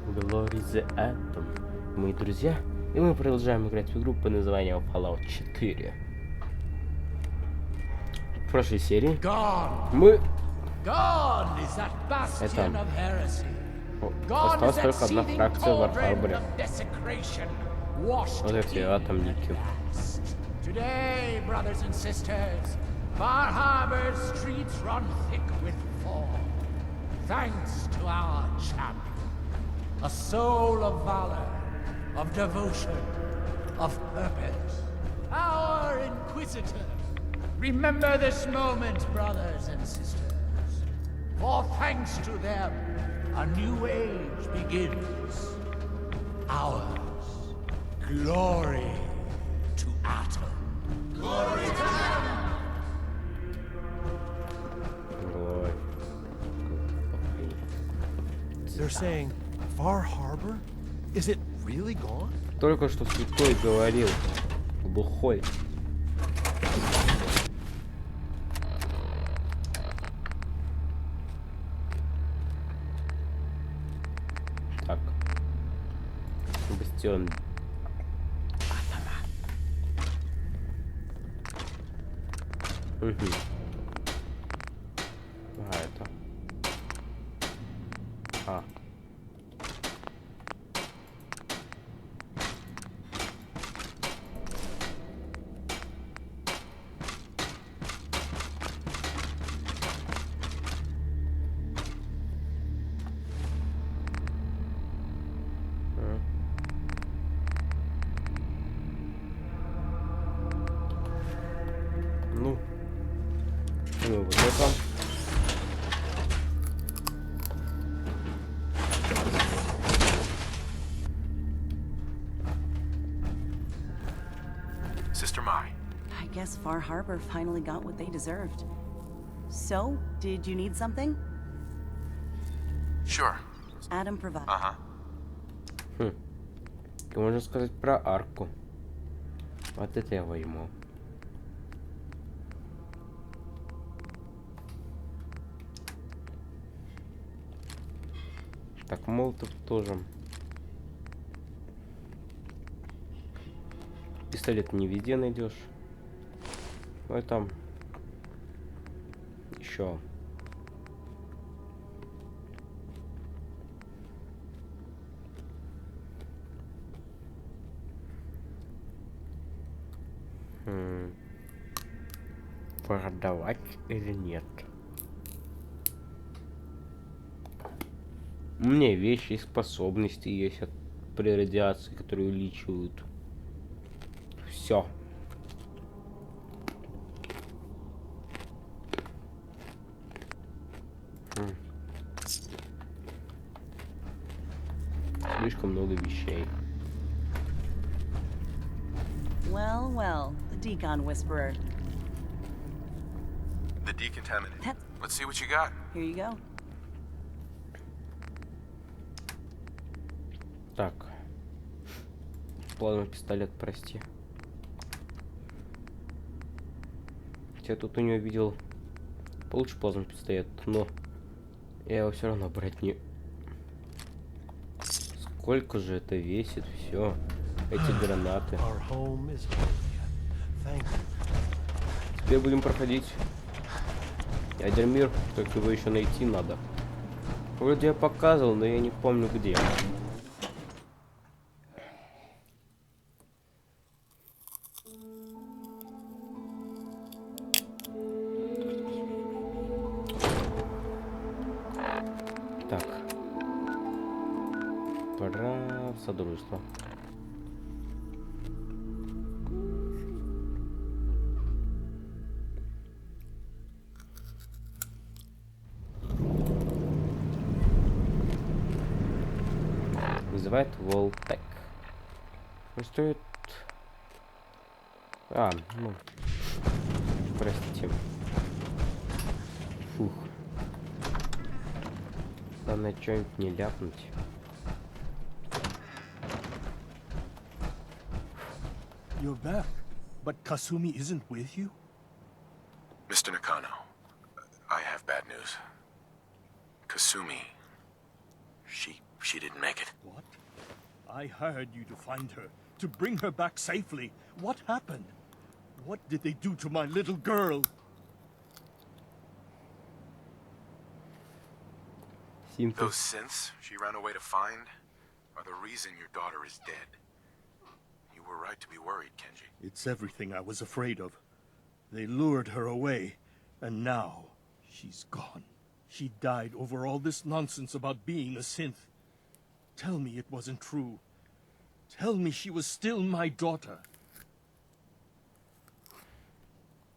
Glory the Atom. Мои друзья, и мы продолжаем играть в игру под названием Fallout 4. В прошлой серии мы... Это... Осталась только одна фракция в Архарборе. Вот эти атомники. Today, brothers and sisters, Bar Harbor's streets run thick with fall. Thanks to our champion, a soul of valor, of devotion, of purpose. Our Inquisitor. Remember this moment, brothers and sisters. For thanks to them, a new age begins. Ours. Glory to Atom. Glory to Atom! They're saying Far Harbor? Is it really gone? Только что святой говорил. Бухой. Так. Бастион. Угу. А, это. А. Ну, вот это. Sister Mai. I guess Far Harbor finally got what they deserved. So, did you need something? Sure. Adam provided. Хм. Можно сказать про арку. Вот это я возьму. Так, молотов тоже. Пистолет не везде найдешь. Ну там еще. Продавать или нет? У меня вещи и способности есть при радиации, которые увеличивают. Все. Слишком много вещей. Well, well, the Decon Whisperer. The decontaminant. Let's see what you got. Here you go. Так. Плазмовый пистолет, прости. Я тут у него видел получше плазмовый пистолет, но я его все равно брать не... Сколько же это весит все? Эти гранаты. Теперь будем проходить ядермир, только его еще найти надо. Вроде я показывал, но я не помню где. Так. Пора в содружество. Называет Волтек. Ну, стоит... А, ну... Простите. Фух. Главное, что-нибудь не ляпнуть. You're back, but Kasumi isn't with you? Mr. Nakano, I have bad news. Kasumi, she didn't make it. I hired you to find her, to bring her back safely. What happened? What did they do to my little girl? Those synths she ran away to find are the reason your daughter is dead. You were right to be worried, Kenji. It's everything I was afraid of. They lured her away, and now she's gone. She died over all this nonsense about being a synth. Tell me it wasn't true. Tell me she was still my daughter.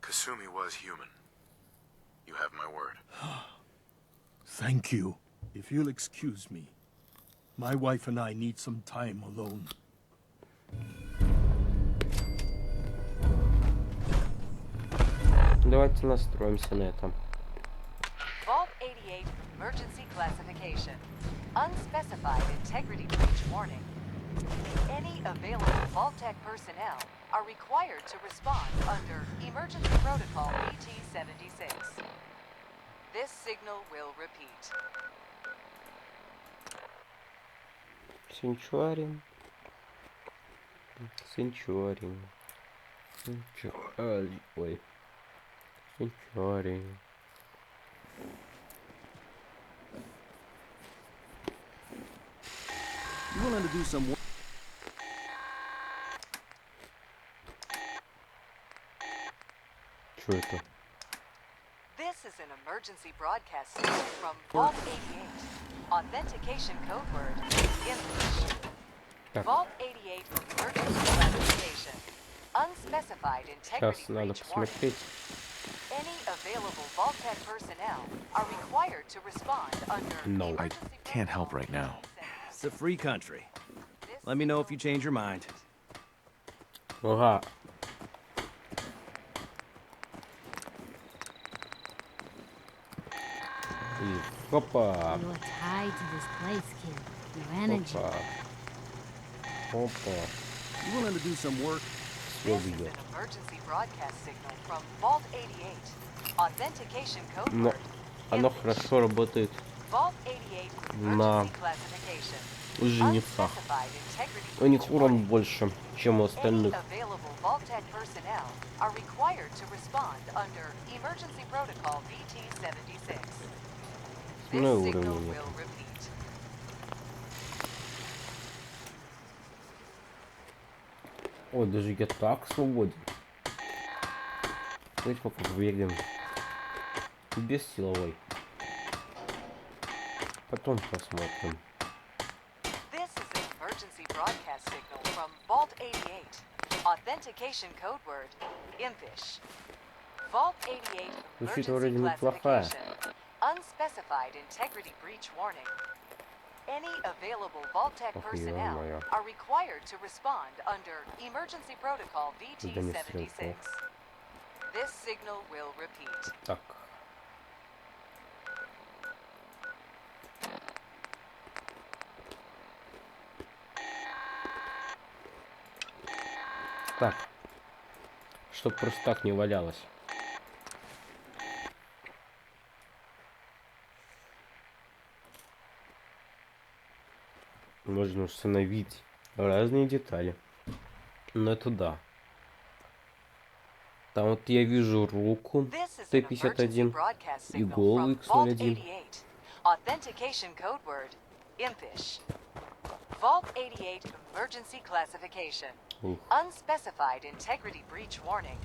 Kasumi was human. You have my word. Thank you. If you'll excuse me, my wife and I need some time alone. Давайте настроимся на этом. Vault 88 emergency classification. Unspecified integrity breach warning. Any available Vault-Tec personnel are required to respond under Emergency Protocol BT-76. This signal will repeat. Сенчуарин. Ой. Сенчуарин. You wanted to do some work. Что это? This is an emergency broadcast signal from Vault 88. Authentication code word English. Так. Vault 88 emergency classification. Unspecified integrity Сейчас надо breach warning. посмотреть. Any available Vault-Tec personnel are required to respond under No. I Emergency can't help Protocol right now. It's a free country. This Let me know if you signal change your mind. Ага. И хопа. You're tied to this place, kid. Your energy. Опа. Опа. You wanted to do some work. Все This is бьет. an emergency broadcast signal from Vault 88. Authentication code Но word оно English. хорошо работает Vault 88 на emergency classification. женихах. Unspecified integrity У них breach урон warning. больше, чем у Any остальных. available Vault-Tec personnel are required to respond under Emergency Protocol BT-76. This Ну и signal уровня нет. will repeat. Ой, даже я так свободен. Смотрите, как уверен. Без силовой. Потом посмотрим. This is an emergency broadcast signal from Vault 88. Authentication code word Impish. Vault 88 Звучит emergency вроде неплохая. classification. Unspecified integrity breach warning. Any available Vault-Tec Ох, personnel ё-моё. are required to respond under Emergency Protocol Да не BT-76. стрелков. This signal will repeat. Так. Так. Чтоб просто так не валялось. Можно установить разные детали. Но это да. Там вот я вижу руку This is an emergency Т-51 broadcast и signal голову from Vault X-01. 88. Authentication code word Impish. Vault 88 emergency classification. Ух. Unspecified integrity breach warning.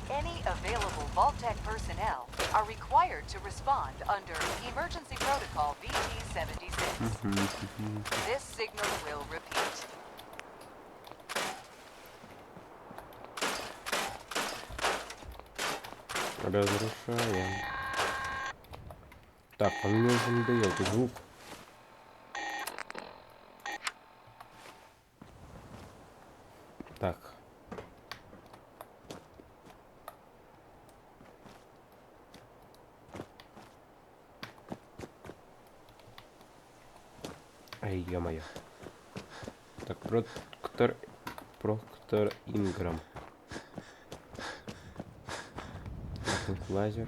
Any available Vault-Tec personnel are required to respond under Emergency Protocol BT-76. This signal will repeat. Разрушаем. Так, он мне уже не дает звук. Так. Ай, ё-моё. Так, Проктор Инграм. Так, лазер.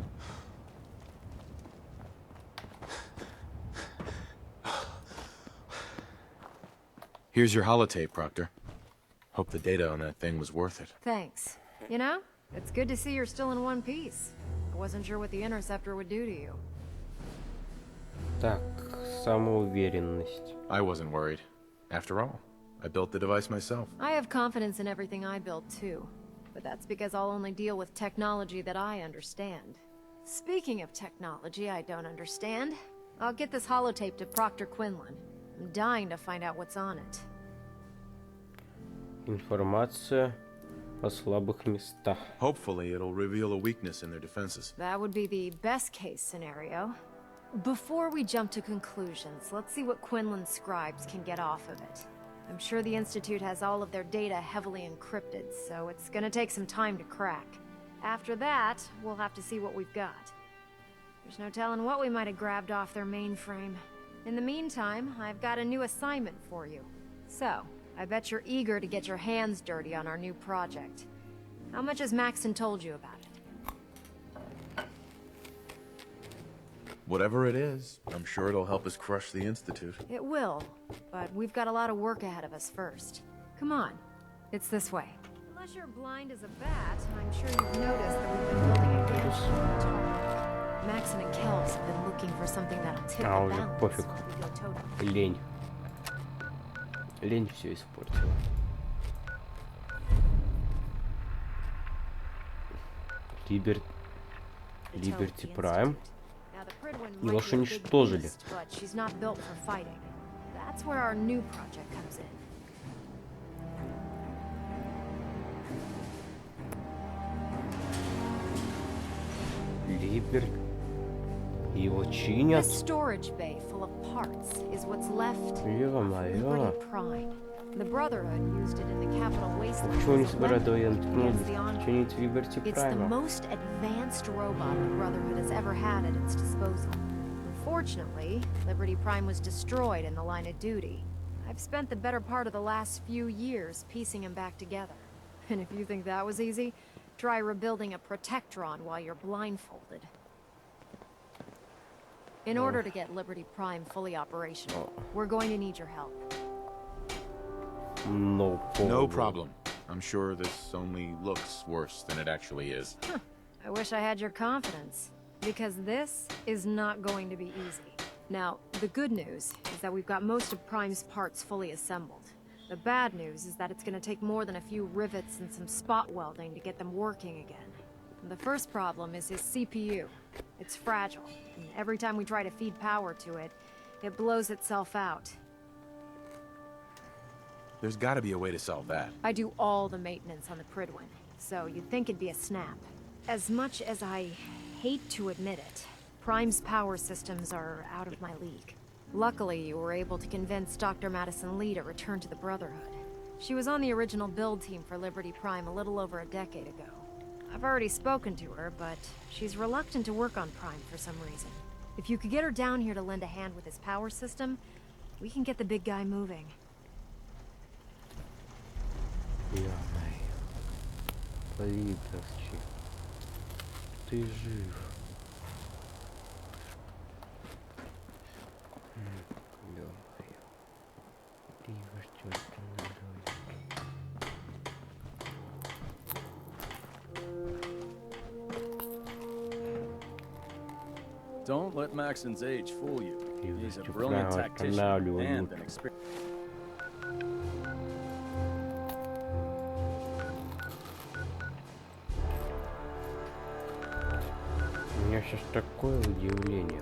Here's your holotape, Proctor. Hope the data on that thing was worth it. Thanks. You know, it's good to see you're still in one piece. I wasn't sure what the interceptor would do to you. Так, самоуверенность. I wasn't worried. After all, I built the device myself. I have confidence in everything I build too, but that's because I'll only deal with technology that I understand. Speaking of technology I don't understand, I'll get this holotape to Proctor Quinlan. I'm dying to find out what's on it. Информация о слабых местах. Hopefully, it'll reveal a weakness in their defenses. That would be the best case scenario. Before we jump to conclusions, let's see what Quinlan's scribes can get off of it. I'm sure the Institute has all of their data heavily encrypted, so it's gonna take some time to crack. After that, we'll have to see what we've got. There's no telling what we might have grabbed off their mainframe. In the meantime, I've got a new assignment for you. So, I bet you're eager to get your hands dirty on our new project. How much has Maxon told you about it? Whatever it is, I'm sure it'll help us crush the Institute. It will, but we've got a lot of work ahead of us first. Come on, it's this way. Unless you're blind as a bat, I'm sure you've noticed that we've been building a gas on target. Maxon and Kells have been looking for something that'll tip the уже balance пофиг. if we go toe-to-toe. Лень. Лень все испортила. Либерти Прайм. Его ж уничтожили. That's where our new project comes in. Либер. Его чинят. This storage bay full of parts is what's left Ё-моё. of Liberty Prime. The Brotherhood used it in the Capital Wasteland. Почему не as a собирают weapon военных against the Enclave. чинить Либерти It's the Прайма? most advanced robot the Brotherhood has ever had at its disposal. Unfortunately, Liberty Prime was destroyed in the line of duty. I've spent the better part of the last few years piecing him back together. And if you think that was easy, try rebuilding a Protectron while you're blindfolded. In order to get Liberty Prime fully operational, we're going to need your help. No problem. No problem. I'm sure this only looks worse than it actually is. I wish I had your confidence, because this is not going to be easy. Now, the good news is that we've got most of Prime's parts fully assembled. The bad news is that it's going to take more than a few rivets and some spot welding to get them working again. The first problem is his CPU. It's fragile, and every time we try to feed power to it, it blows itself out. There's gotta be a way to solve that. I do all the maintenance on the Pridwin, so you'd think it'd be a snap. As much as I hate to admit it, Prime's power systems are out of my league. Luckily, you were able to convince Dr. Madison Lee to return to the Brotherhood. She was on the original build team for Liberty Prime a little over a decade ago. I've already spoken to her, but she's reluctant to work on Prime for some reason. If you could get her down here to lend a hand with his power system, we can get the big guy moving. Ё-моё. Либерти. Ты жив. Ё-моё. Либерти. Don't let Maxon's age fool you. He's a Либерти brilliant Прайма tactician останавливают. and an experienced. У меня сейчас такое удивление.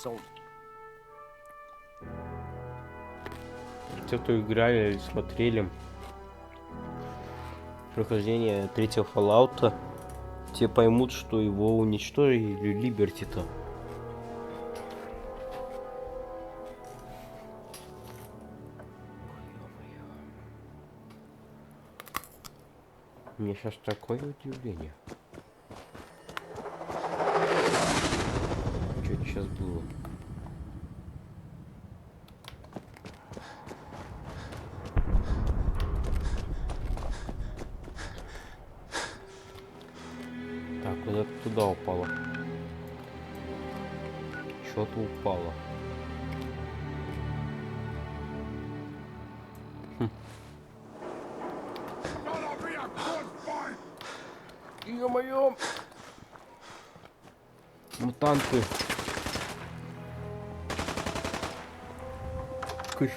soldier. Те, кто играли или смотрели прохождение третьего Fallout'а, те поймут, что его уничтожили Либерти-то. У меня сейчас такое удивление. Что это сейчас было? Так, куда-то туда упало. Что-то упало. Ё-моё! Мутанты. Кыш.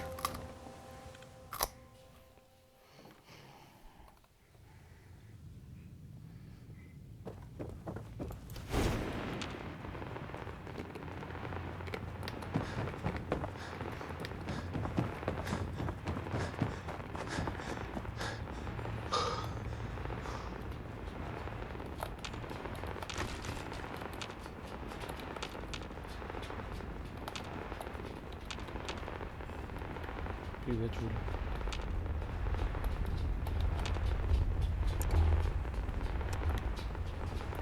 Привет, Жуля.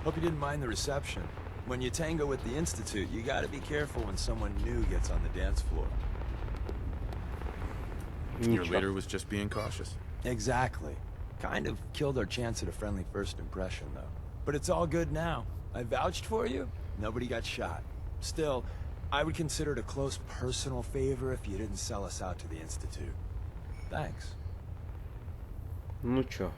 Hope you didn't mind the reception. When you tango with the Institute, you gotta be careful when someone new gets on the dance floor. Your leader was just being cautious. Exactly. Kind of killed our chance at a friendly first impression, though. But it's all good now. I vouched for you. Nobody got shot. Still, I would consider it a close personal favor if you didn't sell us out to the Institute. Thanks. Ну чё,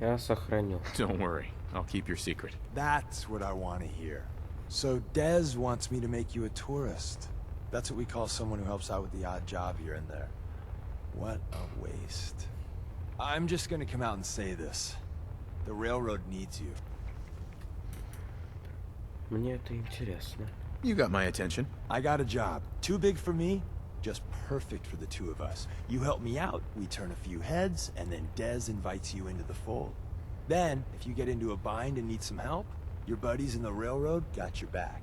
я сохранил. Don't worry, I'll keep your secret. That's what I want to hear. So Dez wants me to make you a tourist. That's what we call someone who helps out with the odd job here and there. What a waste. I'm just gonna come out and say this. The railroad needs you. Мне это интересно. You got my attention. I got a job. Too big for me, just perfect for the two of us. You help me out, we turn a few heads, and then Dez invites you into the fold. Then, if you get into a bind and need some help, your buddies in the railroad got your back.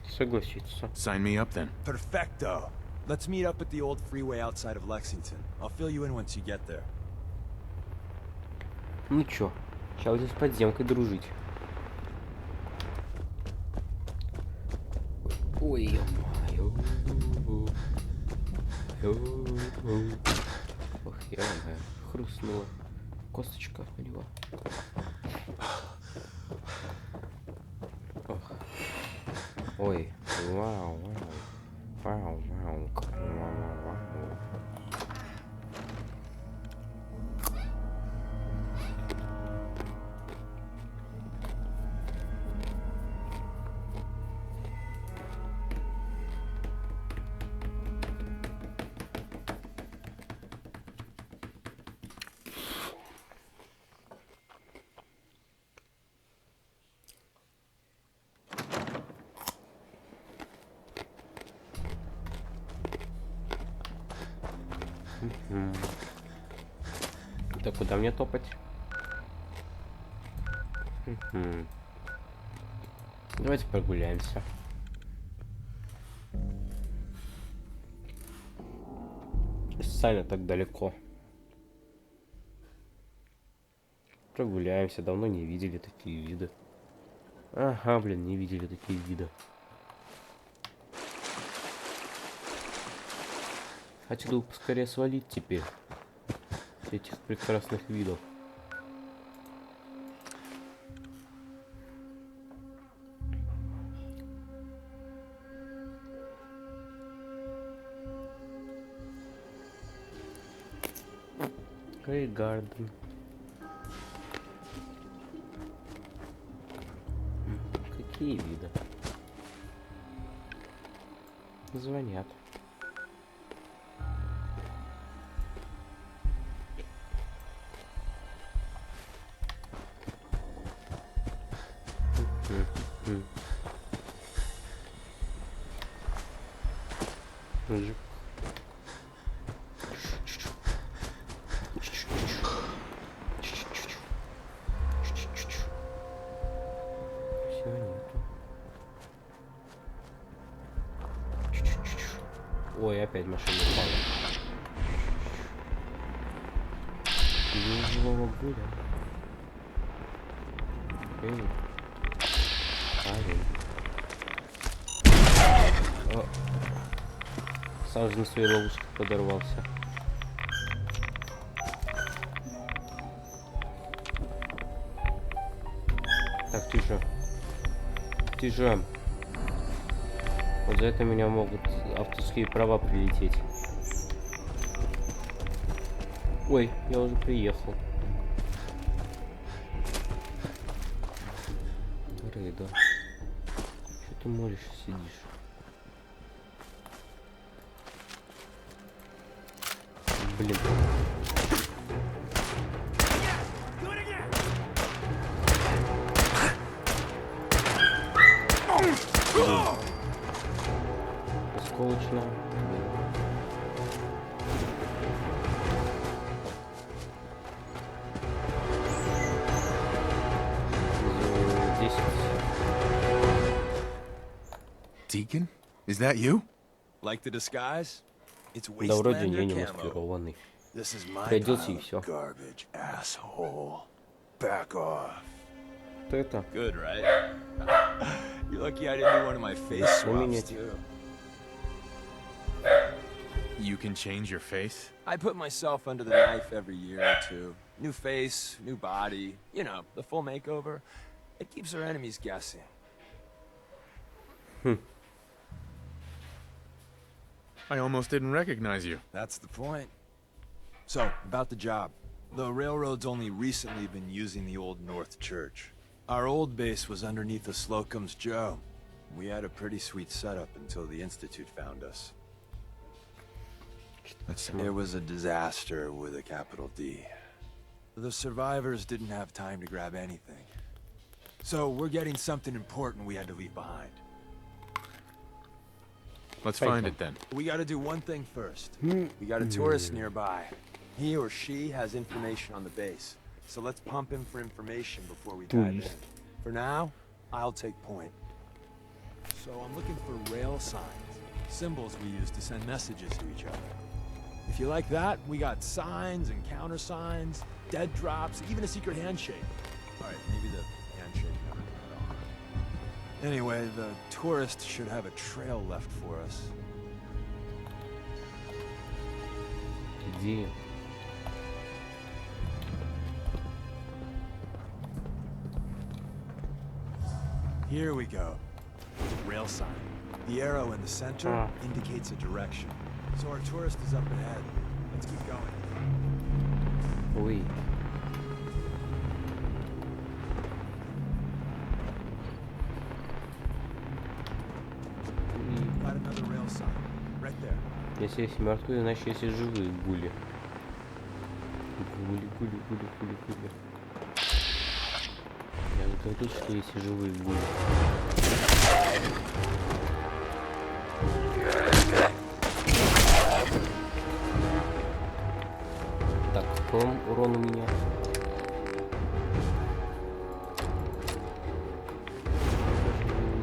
Согласиться. Sign me up then. Perfecto. Let's meet up at the old freeway outside of Lexington. I'll fill you in once you get there. Ну чё, сейчас будем с подземкой дружить. Ой, ё-моё. Ох, ё-моё. Хрустнула косточка у него. Ох. Ой, вау, вау. Вау, вау, вау, вау. Так, куда мне топать? Давайте прогуляемся. Сами так далеко. Прогуляемся, давно не видели такие виды. Ага, блин, не видели такие виды. Хотел бы поскорее свалить теперь с этих прекрасных видов. Hey, garden. Какие виды? Звонят. Ой, опять машина упала. Злого буря. Эй. Парень. О. Сам же на своей ловушке подорвался. Так, тише. Тише. Вот за это меня могут авторские права прилететь. Ой, я уже приехал. Рейда. Что ты молишься, сидишь? Блин. Осколочно. Deacon? Is that you? Like the disguise? It's Да вроде Wastelander не camo. маскированный. This is my Придется pile и of все. garbage, asshole. Back off. Кто это? Good, right? You're lucky I didn't do one of my face swaps менять. too. You can change your face? I put myself under the knife every year or two. New face, new body, you know, the full makeover. It keeps our enemies guessing. I almost didn't recognize you. That's the point. So, about the job. The railroad's only recently been using the Old North Church. Our old base was underneath the Slocum's Joe. We had a pretty sweet setup until the Institute found us. It was a disaster with a capital D. The survivors didn't have time to grab anything. So we're getting something important we had to leave behind. Let's find it then. We gotta do one thing first. We got a tourist nearby. He or she has information on the base. So let's pump him for information before we dive in. For now, I'll take point. So I'm looking for rail signs. Symbols we use to send messages to each other. If you like that, we got signs and countersigns, dead drops, even a secret handshake. Alright, maybe the handshake never got on. Anyway, the tourist should have a trail left for us. Где? Here we go. Rail sign. The arrow in the center indicates a direction. So our tourist is up ahead. Let's keep going. Ой. Got another rail sign. Right there. Если есть мертвые, значит есть и живые гули. Гули. Я говорю, что есть и живые гули. Так, какой урон у меня?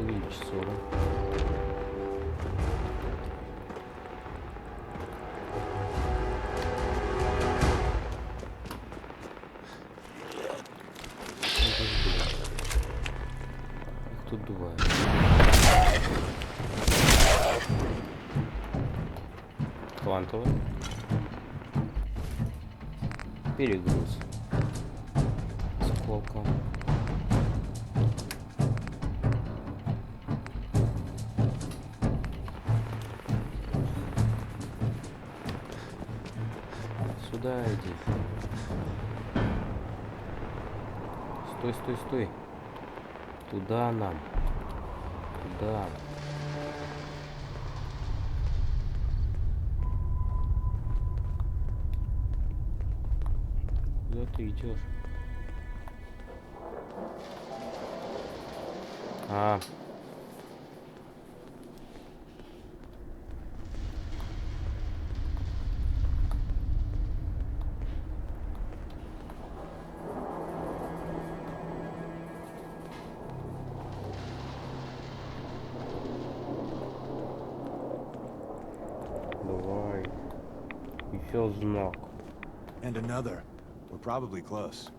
Увеличится урон. Их тут двое. Квантовый. Перегруз. Сколько? Сюда иди. Стой. Туда нам. Туда. Куда ты идешь? А. Давай. Еще знак. And another. We're probably close.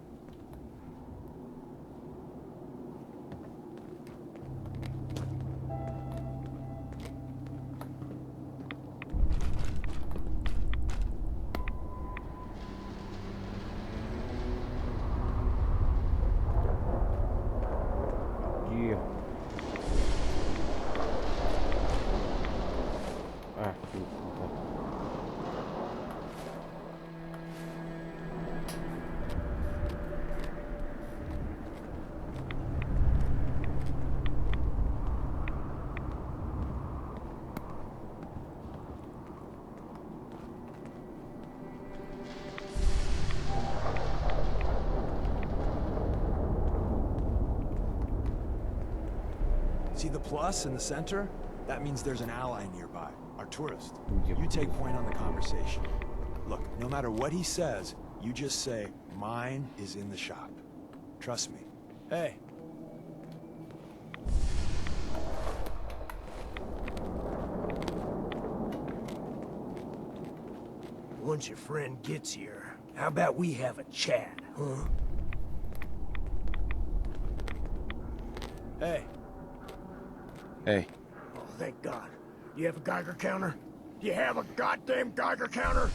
Где? See the plus in the center? That means there's an ally nearby, our tourist. Yep. You take point on the conversation. Look, no matter what he says, you just say, mine is in the shop. Trust me. Hey. Once your friend gets here, how about we have a chat, huh? Hey. Hey. Oh, thank God. You have a Geiger counter? You have a goddamn Geiger counter?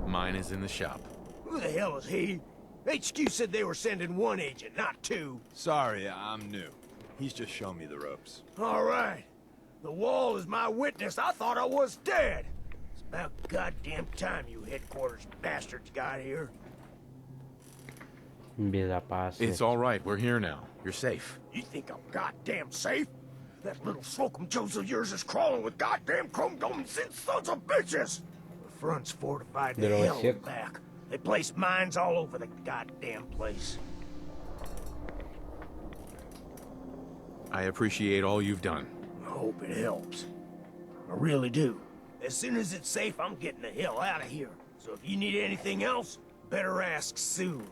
Mine is in the shop. Who the hell is he? HQ said they were sending one agent, not two. Sorry, I'm new. He's just showing me the ropes. All right. The wall is my witness. I thought I was dead. It's about goddamn time you headquarters bastards got here. Безопасность. It's all right. We're here now. You're safe. You think I'm goddamn safe? That little Slocum Joes of yours is crawling with goddamn chrome-domed sons of bitches! The front's fortified to hell and back. They placed mines all over the goddamn place. I appreciate all you've done. I hope it helps. I really do. As soon as it's safe, I'm getting the hell out of here. So if you need anything else, better ask soon.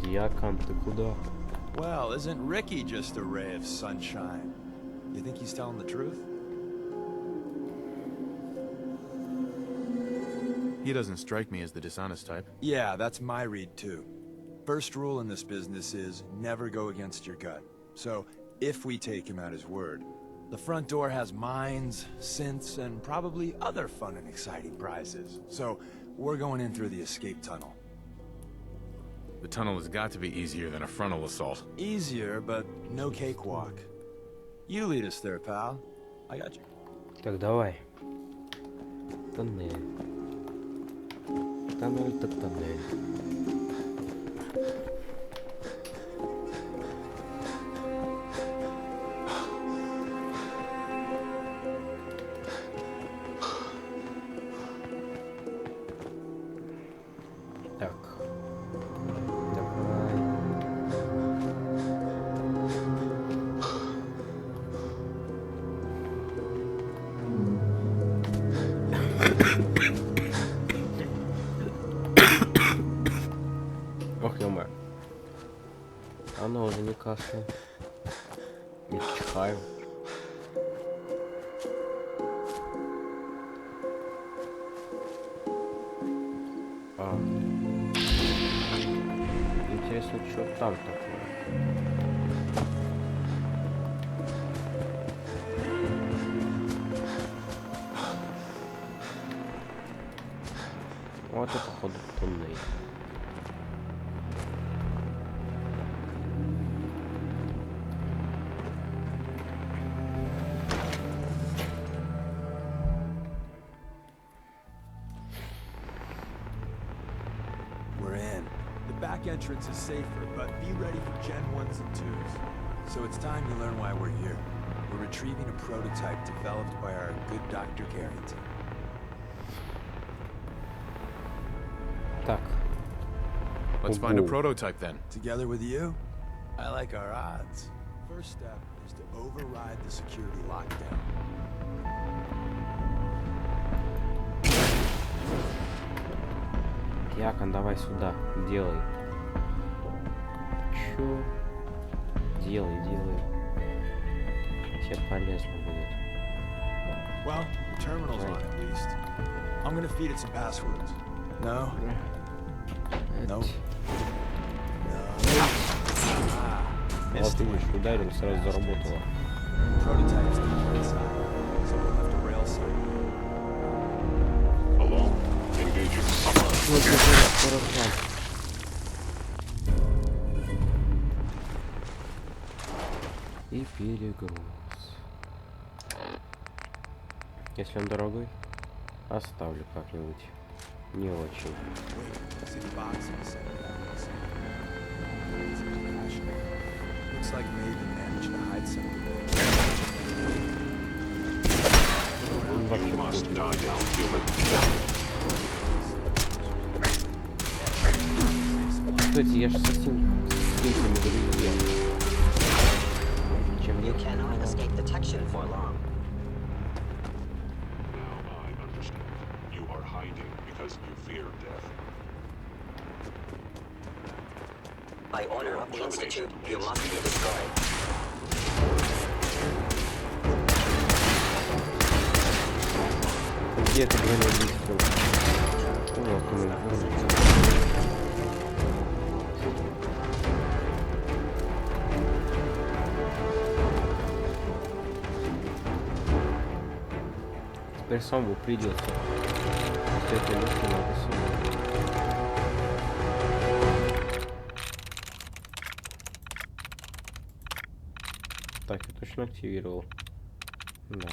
Дьякон, ты куда? Well, isn't Ricky just a ray of sunshine? You think he's telling the truth? He doesn't strike me as the dishonest type. Yeah, that's my read too. First rule in this business is never go against your gut. So, if we take him at his word, the front door has mines, synths, and probably other fun and exciting prizes. So, we're going in through the escape tunnel. The tunnel has got to be easier than a frontal assault. Easier, but no cakewalk. You lead us there, pal. I got you. Так, давай. Тоннель. Тоннель, так тоннель. Так. Давай. Ох, ё-моё. Оно уже не кашляет. Не чихаю. Интересно, что там такое? Вот это, походу, туннель. We're in. The back entrance is safer, but be ready for Gen 1s and 2s. So it's time you learn why we're here. We're retrieving a prototype developed by our good Dr. Carrington. Так. Let's find a prototype then. Together with you, I like our odds. First step is to override the security lockdown. Якон, давай сюда. Делай. Чё? Делай, делай. Тебе полезно будет. Well, the terminal's on at least. I'm gonna feed it some passwords. No? Nope. Вот видишь, ударил, сразу заработало. Prototypes deep inside, so we'll have to rail some. Hello? Engaging. Вот это и перегруз. Если он дорогой, оставлю как-нибудь. Не очень. Looks like Maven managed to hide something. Он вообще Must die now, human. Кстати, я же совсем картинками другие. You cannot escape detection for long. Now I understand. You are hiding because you fear death. By order of the Institute, you must be destroyed. Где это двойной выстрел? Вот мы. Теперь самому придется. С этой легкой надо сюда. Так, я точно активировал. Да.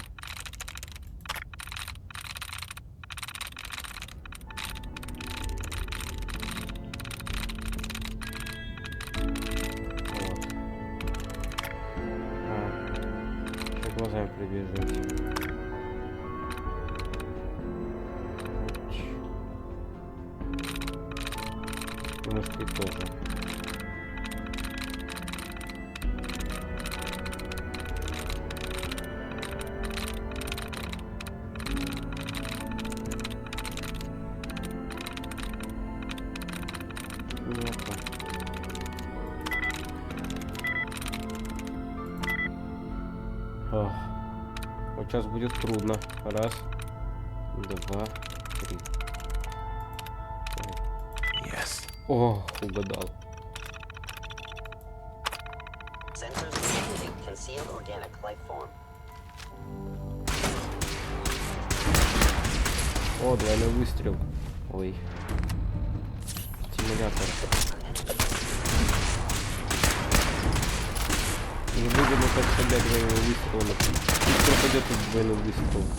Вот. Что глазами прибежать? Мышкой тоже. Вот сейчас будет трудно. Раз, два, три. Yes. О, угадал. Sensors detecting concealed organic life form. О, двойной выстрел. Ой. Стимулятор. Невыгодно так стрелять двойным выстрелом. Быстро пойдет из двойным выстрелом.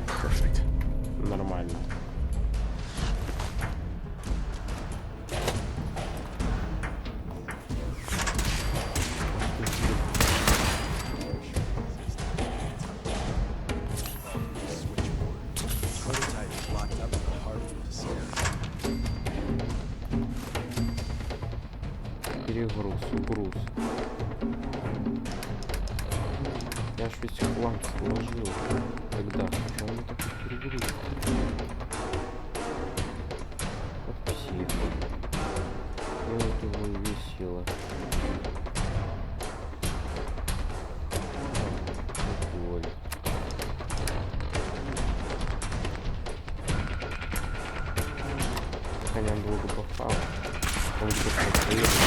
Perfect. Нормально. Перегруз, угруз. Я ж ведь хлам сложил. Тогда, почему он такой перегруз? Вот псих. Ну вот его и весело. Боль. Хотя он долго попал. Он где-то проехал.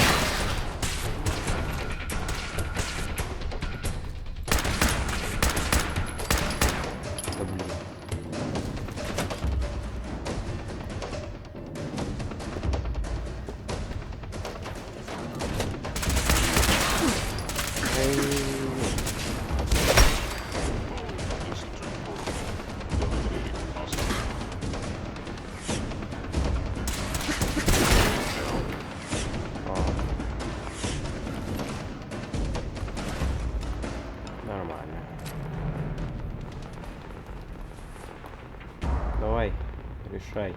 Давай, решай.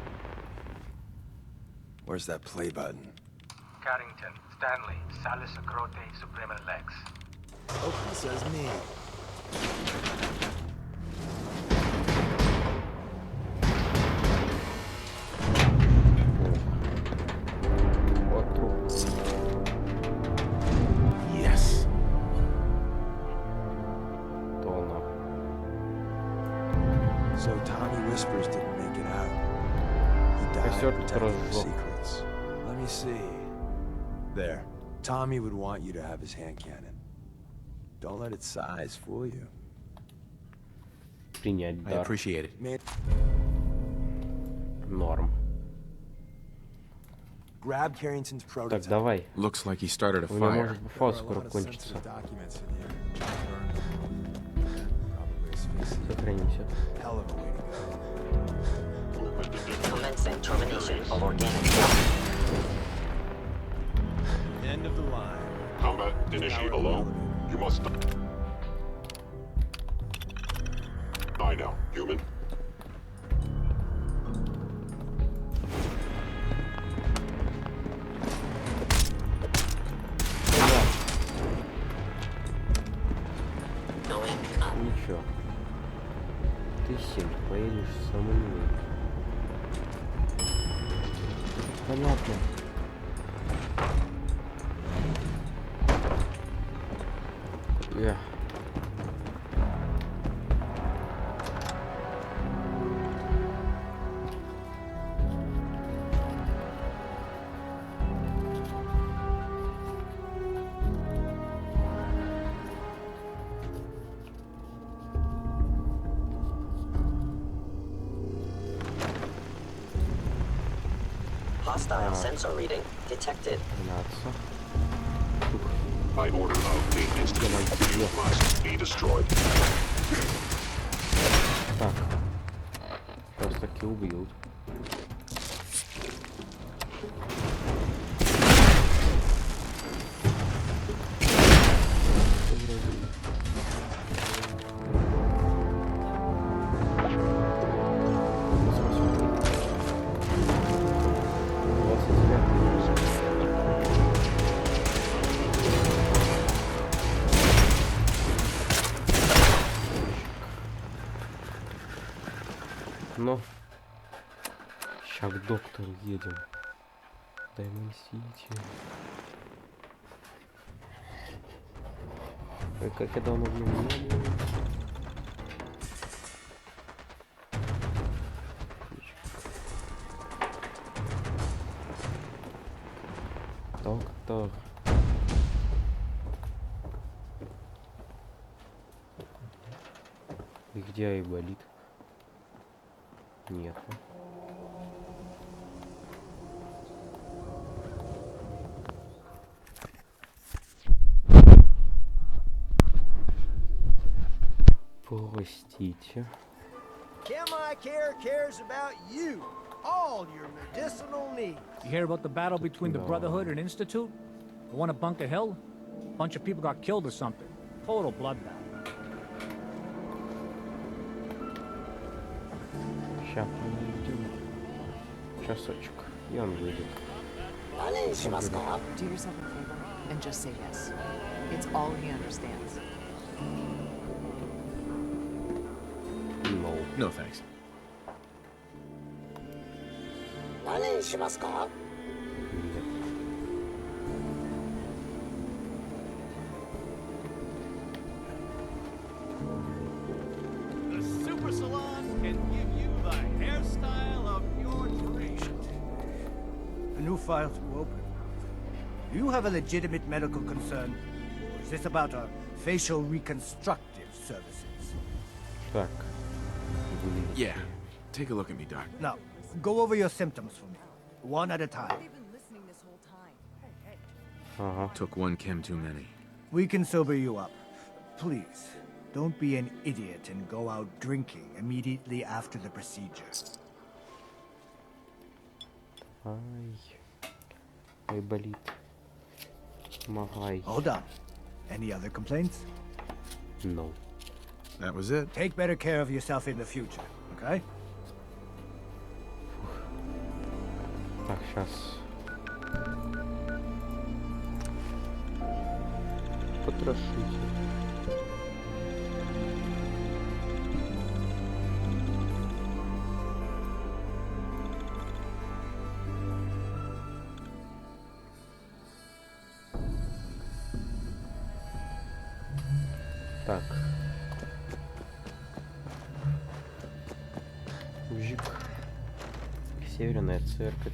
Where's that play button? Carrington, Stanley, Salis Acrote, Suprema Lex. Open says me. Yes. So Tommy Whispers didn't make it out. He died protecting the secrets. Let me see. There. Tommy would want you to have his hand cannon. Don't let its size fool you. Принять дар. I appreciate it. Норм. Grab Carrington's prototype. Так, давай. Looks like he started a У меня fire. может буфал скоро кончится. Сохранимся. Commencing termination of organic. End of the line. Combat initiate alone. You must die now, human. Ничего. Ты сим, поедешь со мной. Понятно. Yeah. Hostile sensor reading detected. By order of the Institute, you must be destroyed. Так. Просто таки убьют. Ну, сейчас к доктору едем. Даймонд-Сити. Ой, как я давно в нем не был. Доктор. И где Айболит? Нет. Простите. Chemicare cares about you. All your medicinal needs. You hear about the battle between the Brotherhood and Institute? The one at Bunker Hill? A bunch of people got killed or something. Total bloodbath. Сейчас подойдем. Часочек. И он выйдет. Do yourself a favor and just say yes. It's all he understands. No. No thanks. The Super Salon can give you the hairstyle of your duration. A new file to open. Do you have a legitimate medical concern? Or is this about a facial reconstructive services? Так. Yeah. Take a look at me, Doc. Now, go over your symptoms for me. One at a time. Took one chem too many. We can sober you up. Please, don't be an idiot and go out drinking immediately after the procedure. Ай, болит. Морай. Hold on. Any other complaints? No. That was it. Take better care of yourself in the future, okay? Так, сейчас. Потрошите. Так. Мужик. Северная церковь.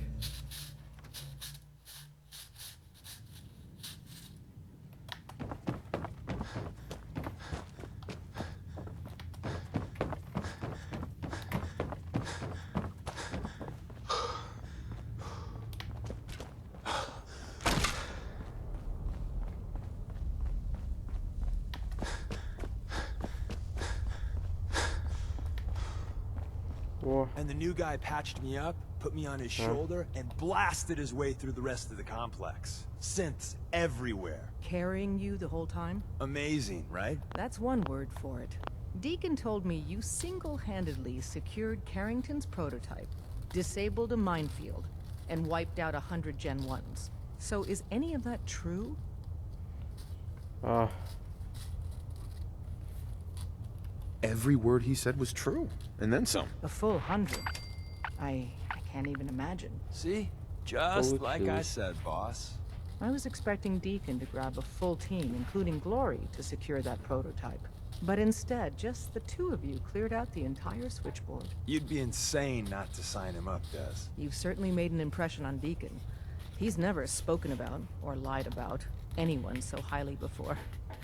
And the new guy patched me up? put me on his shoulder, and blasted his way through the rest of the complex. Synths everywhere. Carrying you the whole time? Amazing, right? That's one word for it. Deacon told me you single-handedly secured Carrington's prototype, disabled a minefield, and wiped out 100 Gen 1s. So is any of that true? Every word he said was true, and then some. A full 100. I can't even imagine. See? Just like I said, boss. I was expecting Deacon to grab a full team, including Glory, to secure that prototype. But instead, just the two of you cleared out the entire switchboard. You'd be insane not to sign him up, Des. You've certainly made an impression on Deacon. He's never spoken about, or lied about, anyone so highly before.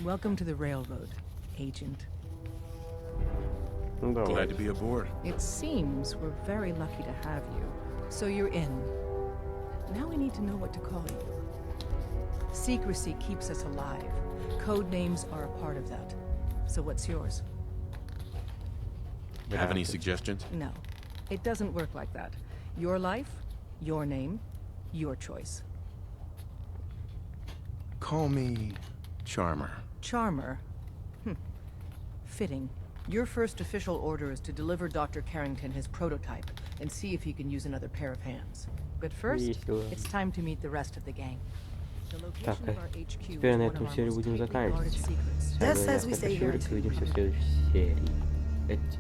Welcome to the Railroad, Agent. Glad to be aboard. It seems we're very lucky to have you. So you're in. Now we need to know what to call you. Secrecy keeps us alive. Code names are a part of that. So what's yours? Have any suggestions? No. It doesn't work like that. Your life, your name, your choice. Call me Charmer. Charmer? Fitting. Your first official order is to deliver Dr. Carrington his prototype and see if he can use another pair of hands. But first, it's time to meet the rest of the gang. Так, теперь на этом серию будем заканчивать. Ставлю лайк, подписывайтесь, увидимся в следующей серии.